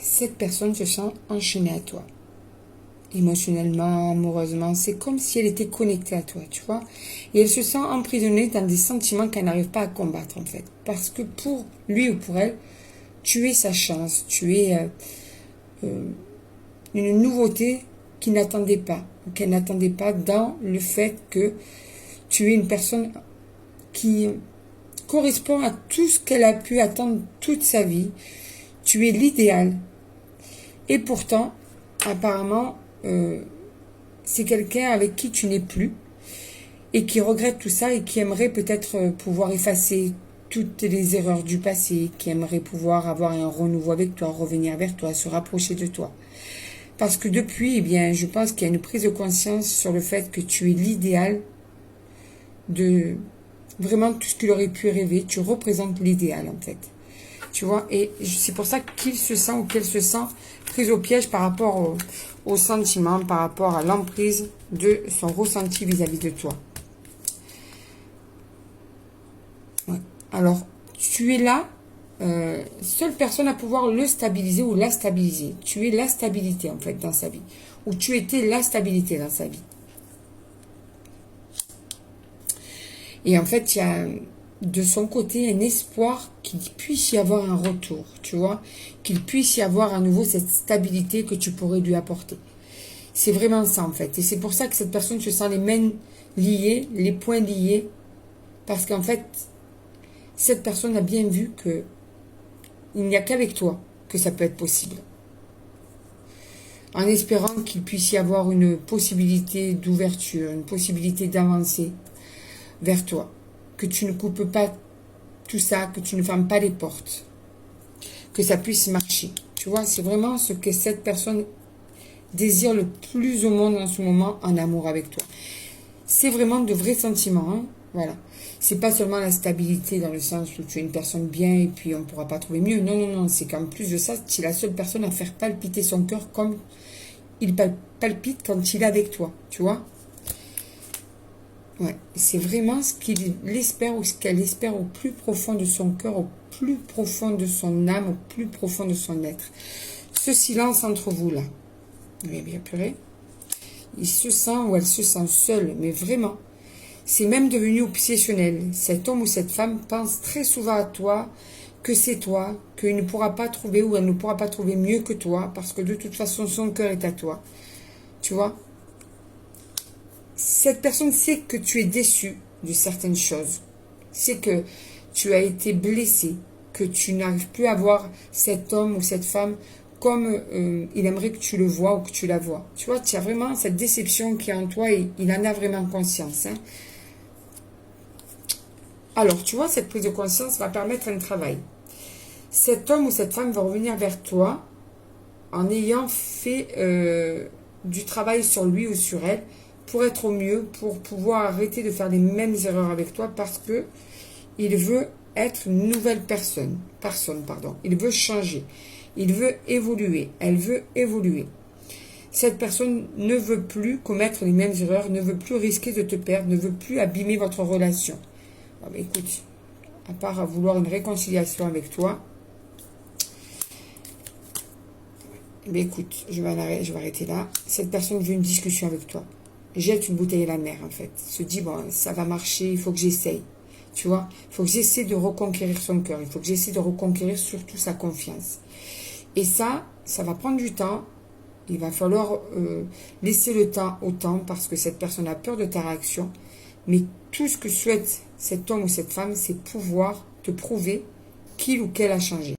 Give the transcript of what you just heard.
cette personne se sent enchaînée à toi. Émotionnellement, amoureusement, c'est comme si elle était connectée à toi, tu vois. Et elle se sent emprisonnée dans des sentiments qu'elle n'arrive pas à combattre, en fait. Parce que pour lui ou pour elle, tu es sa chance, tu es une nouveauté qu'il n'attendait pas, qu'elle n'attendait pas dans le fait que tu es une personne qui correspond à tout ce qu'elle a pu attendre toute sa vie. Tu es l'idéal. Et pourtant, apparemment, c'est quelqu'un avec qui tu n'es plus et qui regrette tout ça et qui aimerait peut-être pouvoir effacer toutes les erreurs du passé, qui aimerait pouvoir avoir un renouveau avec toi, revenir vers toi, se rapprocher de toi. Parce que depuis, eh bien, je pense qu'il y a une prise de conscience sur le fait que tu es l'idéal de vraiment tout ce qu'il aurait pu rêver. Tu représentes l'idéal, en fait. Tu vois, et c'est pour ça qu'il se sent ou qu'elle se sent prise au piège par rapport au sentiment, par rapport à l'emprise de son ressenti vis-à-vis de toi. Ouais. Alors, tu es là, seule personne à pouvoir le stabiliser ou la stabiliser. Tu es la stabilité, en fait, dans sa vie. Ou tu étais la stabilité dans sa vie. Et en fait, il y a de son côté un espoir qu'il puisse y avoir un retour, tu vois, qu'il puisse y avoir à nouveau cette stabilité que tu pourrais lui apporter. C'est vraiment ça, en fait. Et c'est pour ça que cette personne se sent les mains liées, les poings liés, parce qu'en fait, cette personne a bien vu que il n'y a qu'avec toi que ça peut être possible. En espérant qu'il puisse y avoir une possibilité d'ouverture, une possibilité d'avancer vers toi. Que tu ne coupes pas tout ça, que tu ne fermes pas les portes. Que ça puisse marcher. Tu vois, c'est vraiment ce que cette personne désire le plus au monde en ce moment en amour avec toi. C'est vraiment de vrais sentiments, hein. Voilà. C'est pas seulement la stabilité dans le sens où tu es une personne bien et puis on ne pourra pas trouver mieux. Non, non, non. C'est qu'en plus de ça, tu es la seule personne à faire palpiter son cœur comme il palpite quand il est avec toi. Tu vois? Ouais. C'est vraiment ce qu'il espère ou ce qu'elle espère au plus profond de son cœur, au plus profond de son âme, au plus profond de son être. Ce silence entre vous là. Oui, bien purée. Il se sent ou elle se sent seule, mais vraiment. C'est même devenu obsessionnel. Cet homme ou cette femme pense très souvent à toi, que c'est toi, qu'il ne pourra pas trouver ou elle ne pourra pas trouver mieux que toi, parce que de toute façon, son cœur est à toi. Tu vois? Cette personne sait que tu es déçu de certaines choses. C'est que tu as été blessé, que tu n'arrives plus à voir cet homme ou cette femme comme il aimerait que tu le vois ou que tu la vois. Tu vois, tu as vraiment cette déception qui est en toi et il en a vraiment conscience. Hein. Alors, tu vois, cette prise de conscience va permettre un travail. Cet homme ou cette femme va revenir vers toi en ayant fait du travail sur lui ou sur elle pour être au mieux, pour pouvoir arrêter de faire les mêmes erreurs avec toi parce que il veut être une nouvelle personne. Il veut changer. Il veut évoluer. Elle veut évoluer. Cette personne ne veut plus commettre les mêmes erreurs, ne veut plus risquer de te perdre, ne veut plus abîmer votre relation. Bon, bah, écoute, à part vouloir une réconciliation avec toi, mais écoute, je vais arrêter là. Cette personne veut une discussion avec toi. Jette une bouteille à la mer, en fait. Se dit, bon, ça va marcher, il faut que j'essaye. Tu vois, il faut que j'essaie de reconquérir son cœur. Il faut que j'essaie de reconquérir surtout sa confiance. Et ça va prendre du temps. Il va falloir laisser le temps au temps parce que cette personne a peur de ta réaction. Mais tout ce que souhaite cet homme ou cette femme, c'est pouvoir te prouver qu'il ou qu'elle a changé.